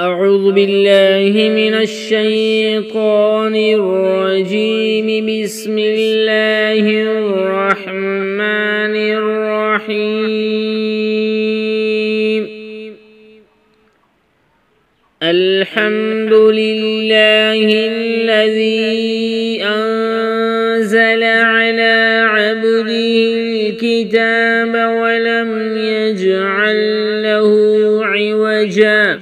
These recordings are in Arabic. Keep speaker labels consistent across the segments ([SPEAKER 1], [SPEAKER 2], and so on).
[SPEAKER 1] أعوذ بالله من الشيطان الرجيم. بسم الله الرحمن الرحيم. الحمد لله الذي أنزل على عبده الكتاب ولم يجعل له عوجا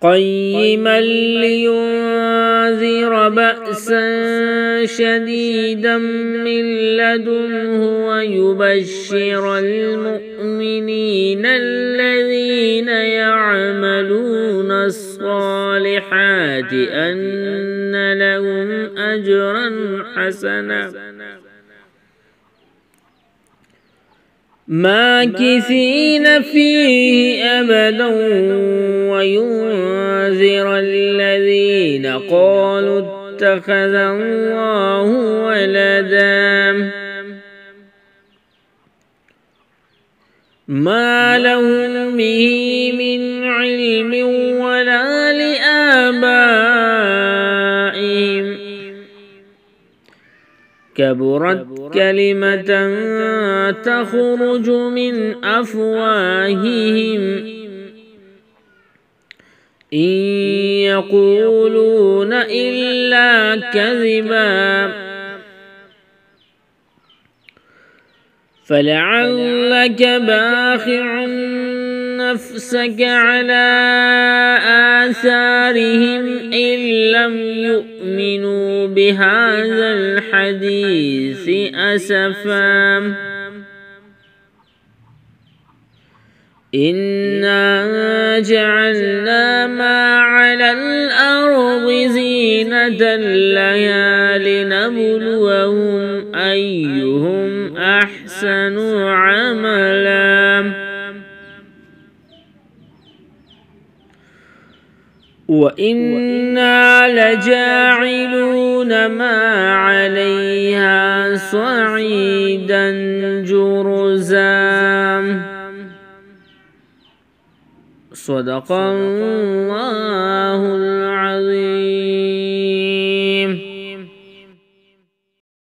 [SPEAKER 1] قيما لينذر بأسا شديدا من لدنه ويبشر المؤمنين الذين يعملون الصالحات أن لهم أجرا حسنا ماكثين فيه أبدا وينذر الذين قالوا اتخذ الله ولدا ما لهم به من علم ولا لآبائهم كبرت كلمة تخرج من أفواههم إن يقولون إلا كذبا فلعلك باخع نفسك على آثارهم إن لم يؤمنوا بهذا الحديث أسفا إنا جعلنا ما على الأرض زينة لها لنبلوهم أيهم أحسن عملا وإنا لجاعلون ما عليها صعيدا جرزا. صدق الله العظيم.